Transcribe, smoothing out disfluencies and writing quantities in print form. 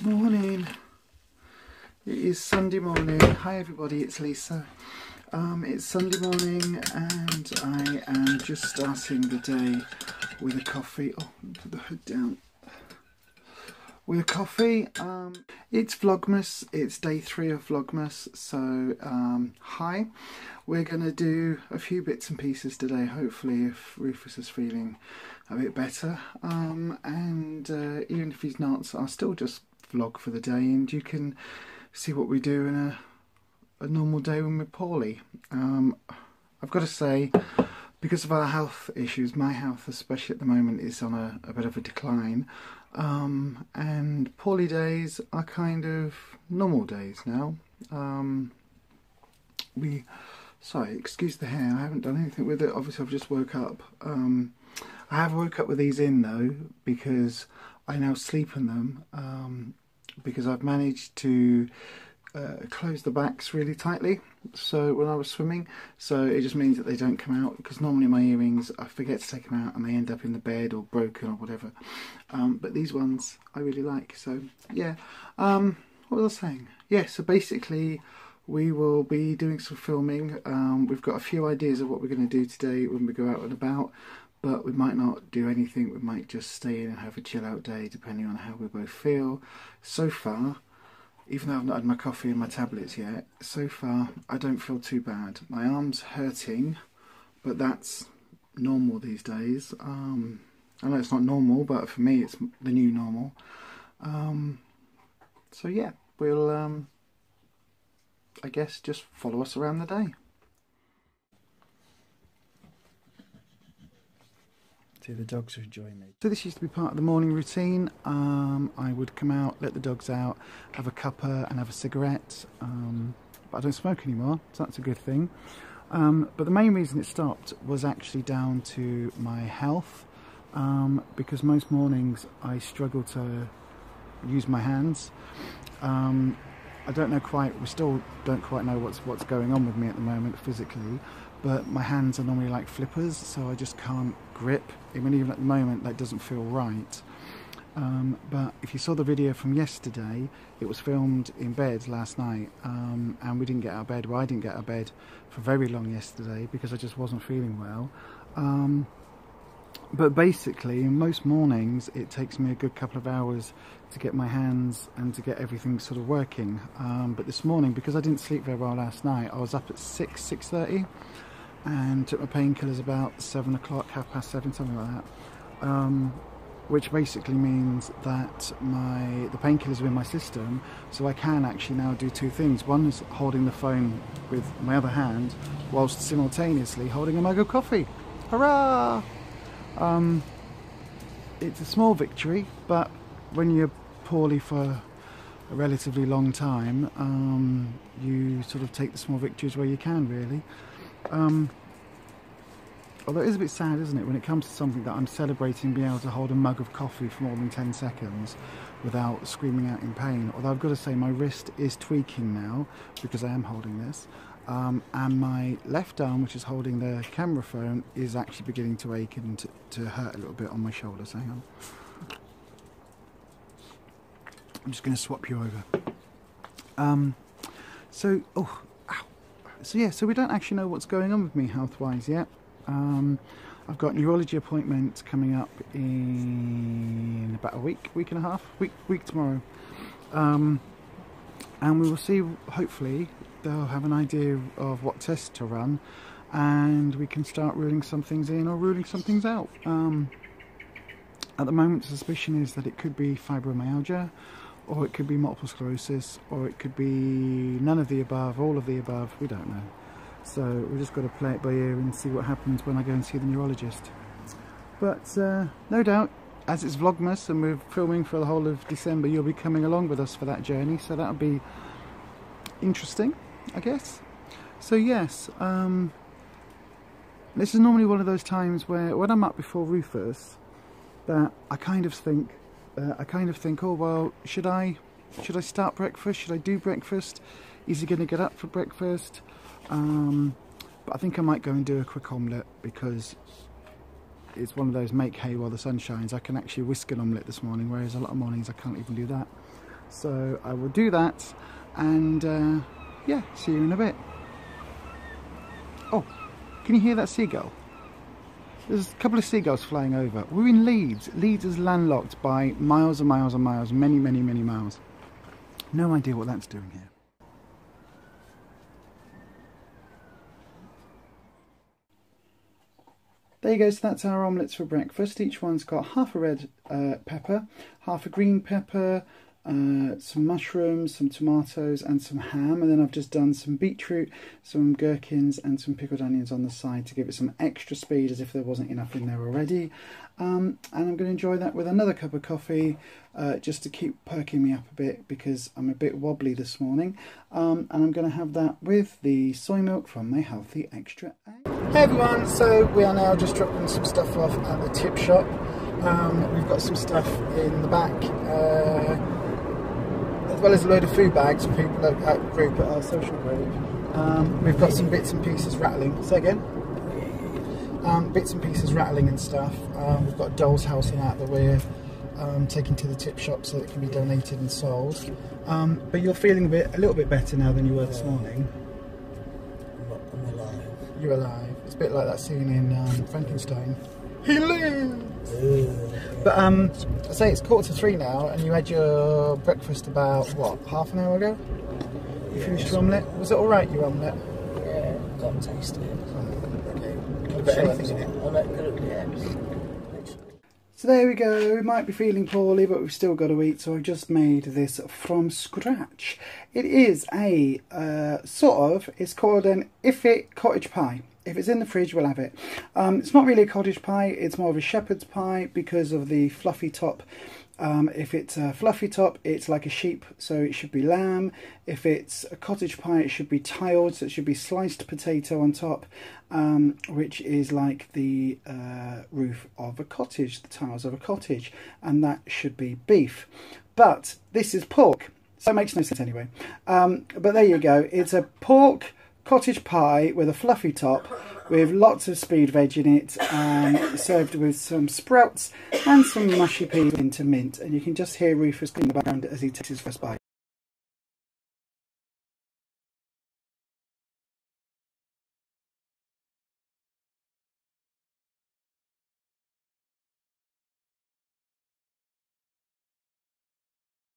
Morning. It is Sunday morning. Hi everybody, it's Lisa. It's Sunday morning and I am just starting the day with a coffee. Oh, put the hood down. With a coffee. It's Vlogmas. It's day 3 of Vlogmas. So, hi. We're going to do a few bits and pieces today, hopefully, if Rufus is feeling a bit better. And even if he's not, I'll still just vlog for the day and you can see what we do in a normal day when we're poorly. I've got to say, because of our health issues, my health especially at the moment is on a bit of a decline, and poorly days are kind of normal days now. Sorry, excuse the hair, I haven't done anything with it. Obviously I've just woke up. I have woke up with these in though, because I now sleep in them, because I've managed to close the backs really tightly, so when I was swimming, so it just means that they don't come out, because normally my earrings I forget to take them out and they end up in the bed or broken or whatever, but these ones I really like. So yeah, what was I saying? Yeah, so basically we will be doing some filming. We've got a few ideas of what we're going to do today when we go out and about, but we might not do anything. We might just stay in and have a chill out day depending on how we both feel. So far, even though I've not had my coffee and my tablets yet, so far I don't feel too bad. My arm's hurting, but that's normal these days. I know it's not normal, but for me it's the new normal. So yeah, we'll I guess just follow us around the day. See, the dogs are enjoying me. So this used to be part of the morning routine. I would come out, let the dogs out, have a cuppa and have a cigarette. But I don't smoke anymore, so that's a good thing. But the main reason it stopped was actually down to my health, because most mornings I struggle to use my hands. I don't know quite, we still don't quite know what's going on with me at the moment physically, but my hands are normally like flippers, so I just can't grip. I mean, even at the moment that doesn't feel right. But if you saw the video from yesterday, it was filmed in bed last night, and we didn't get out of bed, well I didn't get out of bed for very long yesterday because I just wasn't feeling well. But basically, most mornings it takes me a good couple of hours to get my hands and to get everything sort of working. But this morning, because I didn't sleep very well last night, I was up at 6:30 and took my painkillers about 7 o'clock, 7:30, something like that. Which basically means that the painkillers are in my system, so I can actually now do two things. One is holding the phone with my other hand, whilst simultaneously holding a mug of coffee. Hurrah! It's a small victory, but when you're poorly for a relatively long time, you sort of take the small victories where you can, really. Although it is a bit sad, isn't it, when it comes to something that I'm celebrating, being able to hold a mug of coffee for more than 10 seconds without screaming out in pain. Although I've got to say my wrist is tweaking now because I am holding this. And my left arm, which is holding the camera phone, is actually beginning to ache and to hurt a little bit on my shoulders. Hang on. I'm just going to swap you over. So yeah, so we don't actually know what's going on with me health-wise yet. I've got a neurology appointment coming up in about a week and a half, week tomorrow. And we will see, hopefully, they'll have an idea of what tests to run and we can start ruling some things in or ruling some things out. At the moment, the suspicion is that it could be fibromyalgia, or it could be multiple sclerosis, or it could be none of the above, all of the above, we don't know. So we've just got to play it by ear and see what happens when I go and see the neurologist. But no doubt, as it's Vlogmas and we're filming for the whole of December, you'll be coming along with us for that journey, so that'll be interesting, I guess. So yes, this is normally one of those times where when I'm up before Rufus, that I kind of think, oh well, should I start breakfast? Should I do breakfast? Is he going to get up for breakfast? But I think I might go and do a quick omelette, because it's one of those make hay while the sun shines. I can actually whisk an omelette this morning, whereas a lot of mornings I can't even do that. So I will do that, and yeah, see you in a bit. Oh, can you hear that seagull? There's a couple of seagulls flying over. We're in Leeds. Leeds is landlocked by miles and miles and miles, many, many, many miles. No idea what that's doing here. There you go, so that's our omelettes for breakfast. Each one's got half a red pepper, half a green pepper, some mushrooms, some tomatoes and some ham, and then I've just done some beetroot, some gherkins and some pickled onions on the side to give it some extra speed as if there wasn't enough in there already. And I'm going to enjoy that with another cup of coffee just to keep perking me up a bit because I'm a bit wobbly this morning, and I'm going to have that with the soy milk from my Healthy Extra A. Hey everyone, so we are now just dropping some stuff off at the tip shop. We've got some stuff in the back, as well as a load of food bags for people at group, at our social group. We've got some bits and pieces rattling. Say again? Bits and pieces rattling and stuff. We've got a doll's house in that we're taking to the tip shop so that it can be donated and sold. But you're feeling a little bit better now than you were this morning. I'm alive. You're alive. It's a bit like that scene in Frankenstein. He lives! But I say it's 2:45 now, and you had your breakfast about, what, half an hour ago? You finished your omelette? Was it alright, your omelette? Yeah, got to taste it. Could put anything in it. Yeah. So there we go. We might be feeling poorly, but we've still got to eat. So I've just made this from scratch. It is a it's called an Ifit cottage pie. If it's in the fridge, we'll have it. It's not really a cottage pie. It's more of a shepherd's pie because of the fluffy top. If it's a fluffy top, it's like a sheep, so it should be lamb. If it's a cottage pie, it should be tiled, so it should be sliced potato on top, which is like the roof of a cottage, the tiles of a cottage, and that should be beef. But this is pork, so it makes no sense anyway. But there you go. It's a pork cottage pie with a fluffy top with lots of speed veg in it, served with some sprouts and some mushy peas into mint, and you can just hear Rufus in the background as he takes his first bite.